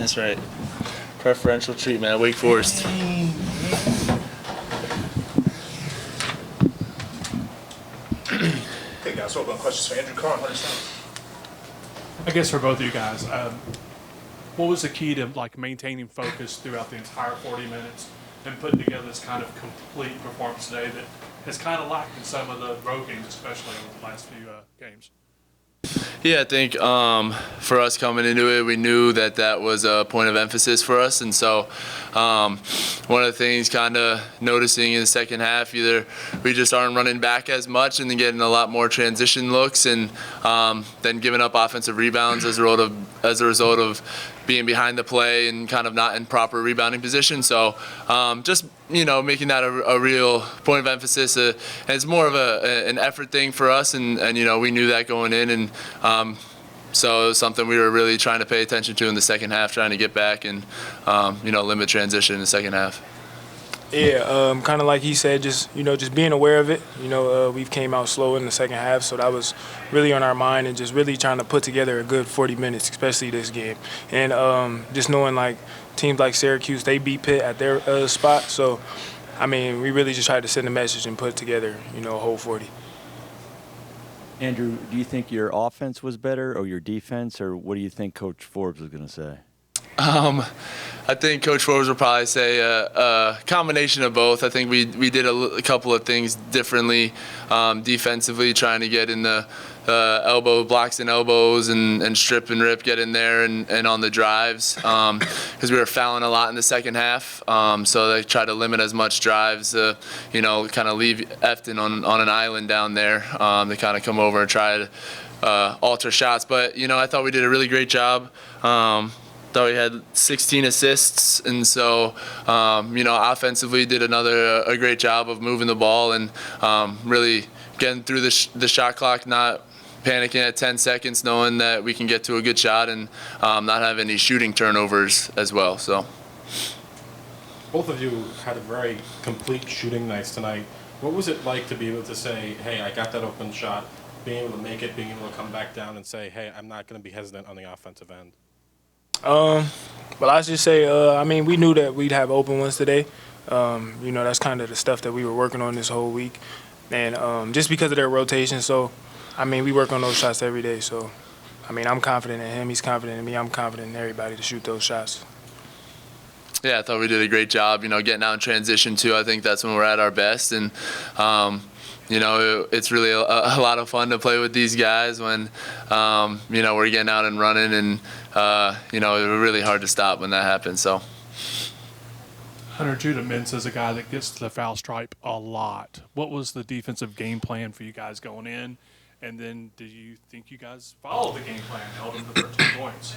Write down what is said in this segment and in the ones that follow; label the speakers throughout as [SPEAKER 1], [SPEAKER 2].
[SPEAKER 1] That's right. Preferential treatment at Wake Forest.
[SPEAKER 2] Hey guys, open questions for Andrew Carr and Hunter Sallis.
[SPEAKER 3] I guess for both of you guys, what was the key to maintaining focus throughout the entire 40 minutes and putting together this kind of complete performance today that has kind of lacked in some of the road games, especially over the last few games?
[SPEAKER 1] Yeah, I think for us coming into it, we knew that was a point of emphasis for us. And so one of the things kind of noticing in the second half, either we just aren't running back as much and then getting a lot more transition looks and then giving up offensive rebounds as a result of being behind the play and kind of not in proper rebounding position. So just making that a real point of emphasis. And it's more of an effort thing for us, and we knew that going in, and so it was something we were really trying to pay attention to in the second half, trying to get back and limit transition in the second half.
[SPEAKER 4] Yeah, kind of like he said, just being aware of it. We've came out slow in the second half, so that was really on our mind, and just really trying to put together a good 40 minutes, especially this game. And just knowing teams like Syracuse, they beat Pitt at their spot. So, we really just tried to send a message and put together, a whole 40.
[SPEAKER 5] Andrew, do you think your offense was better or your defense, or what do you think Coach Forbes was going to say?
[SPEAKER 1] I think Coach Forbes will probably say a combination of both. I think we did a couple of things differently defensively, trying to get in the elbow blocks and elbows and strip and rip, get in there and on the drives because we were fouling a lot in the second half. So they tried to limit as much drives, kind of leave Efton on an island down there to kind of come over and try to alter shots. But, I thought we did a really great job. Thought we had 16 assists, and so offensively did a great job of moving the ball and really getting through the shot clock, not panicking at 10 seconds, knowing that we can get to a good shot and not have any shooting turnovers as well. So
[SPEAKER 2] Both of you had a very complete shooting nights tonight. What was it like to be able to say, hey, I got that open shot, being able to make it, being able to come back down and say, hey, I'm not going to be hesitant on the offensive end?
[SPEAKER 4] Well, I just say, we knew that we'd have open ones today. That's kind of the stuff that we were working on this whole week. And just because of their rotation, so, we work on those shots every day. So, I'm confident in him. He's confident in me. I'm confident in everybody to shoot those shots.
[SPEAKER 1] yeah, I thought we did a great job, getting out in transition too. I think that's when we're at our best. And it's really a lot of fun to play with these guys when, we're getting out and running, and, it's really hard to stop when that happens. So,
[SPEAKER 3] Hunter, Judah Mintz is a guy that gets to the foul stripe a lot. What was the defensive game plan for you guys going in? And then do you think you guys followed the game plan, held them to 13 points?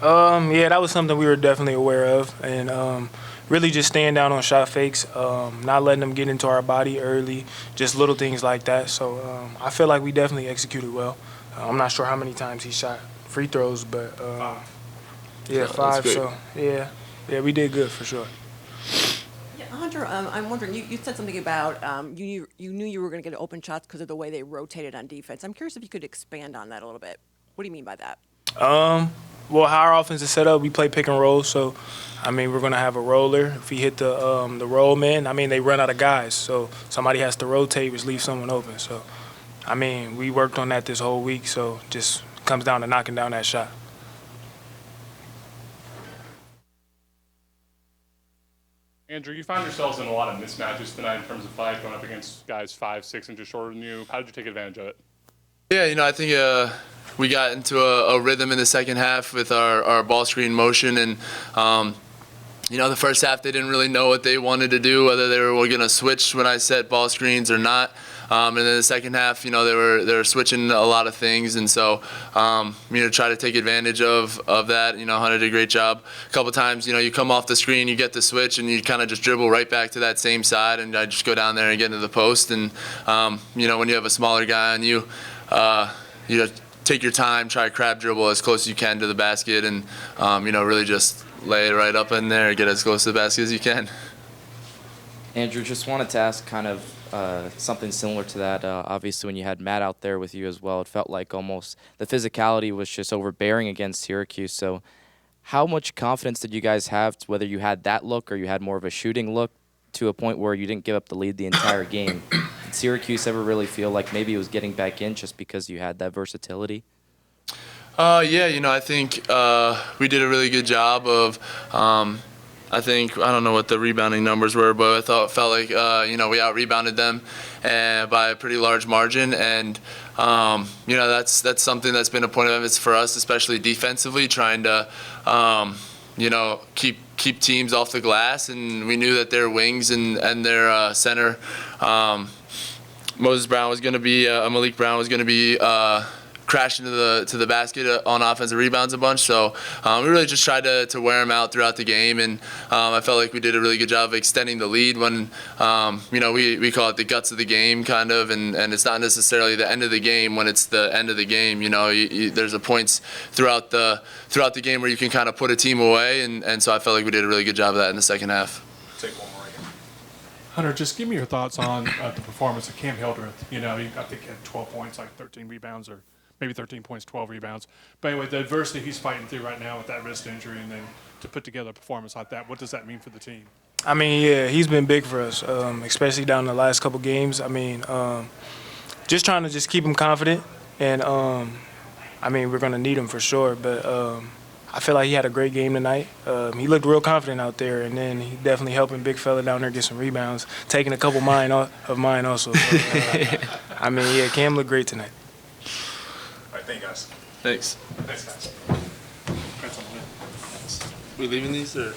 [SPEAKER 4] Yeah, that was something we were definitely aware of. And really just staying down on shot fakes, not letting them get into our body early, just little things like that. So I feel like we definitely executed well. I'm not sure how many times he shot free throws, but yeah, 5. So yeah, we did good for sure.
[SPEAKER 6] Yeah, Hunter, I'm wondering, you said something about you knew you were going to get open shots because of the way they rotated on defense. I'm curious if you could expand on that a little bit. What do you mean by that?
[SPEAKER 4] Well, how our offense is set up, we play pick and roll. So, we're going to have a roller. If we hit the roll man, they run out of guys. So somebody has to rotate, which leaves someone open. So, we worked on that this whole week. So just comes down to knocking down that shot.
[SPEAKER 3] Andrew, you found yourselves in a lot of mismatches tonight in terms of fight, going up against guys 5, 6 inches shorter than you. How did you take advantage of it?
[SPEAKER 1] Yeah, I think we got into a rhythm in the second half with our ball screen motion, and the first half they didn't really know what they wanted to do, whether they were going to switch when I set ball screens or not. And then the second half, they were switching a lot of things, and so try to take advantage of that. Hunter did a great job. A couple times, you come off the screen, you get the switch, and you kind of just dribble right back to that same side, and I just go down there and get into the post. And when you have a smaller guy on you, take your time, try to crab dribble as close as you can to the basket, and really just lay it right up in there, get as close to the basket as you can.
[SPEAKER 7] Andrew, just wanted to ask kind of something similar to that. Obviously, when you had Matt out there with you as well, it felt like almost the physicality was just overbearing against Syracuse. So How much confidence did you guys have, whether you had that look or you had more of a shooting look, to a point where you didn't give up the lead the entire game? Did Syracuse ever really feel like maybe it was getting back in just because you had that versatility?
[SPEAKER 1] Yeah, I think we did a really good job of. I don't know what the rebounding numbers were, but felt like we out-rebounded them by a pretty large margin, and that's something that's been a point of emphasis for us, especially defensively, trying to keep teams off the glass. And we knew that their wings and their center, Moses Brown was going to be Malik Brown was going to be crashing to the basket on offensive rebounds a bunch. So we really just tried to wear them out throughout the game, and I felt like we did a really good job of extending the lead when we call it the guts of the game kind of, and it's not necessarily the end of the game when it's the end of the game. There's a points throughout the game where you can kind of put a team away, and so I felt like we did a really good job of that in the second half.
[SPEAKER 2] Take one more again.
[SPEAKER 3] Hunter, just give me your thoughts on the performance of Cam Haught. I think he had 12 points, like 13 rebounds, or maybe 13 points, 12 rebounds. But anyway, the adversity he's fighting through right now with that wrist injury, and then to put together a performance like that, what does that mean for the team?
[SPEAKER 4] I mean, yeah, he's been big for us, especially down the last couple games. I mean, just trying to just keep him confident, and we're going to need him for sure. But I feel like he had a great game tonight. He looked real confident out there, and then he definitely helping big fella down there get some rebounds, taking a couple of mine also. So, Cam looked great tonight.
[SPEAKER 2] All right, thank you, guys.
[SPEAKER 1] Thanks.
[SPEAKER 2] Thanks, guys.
[SPEAKER 3] That's on him.
[SPEAKER 1] We leaving these or?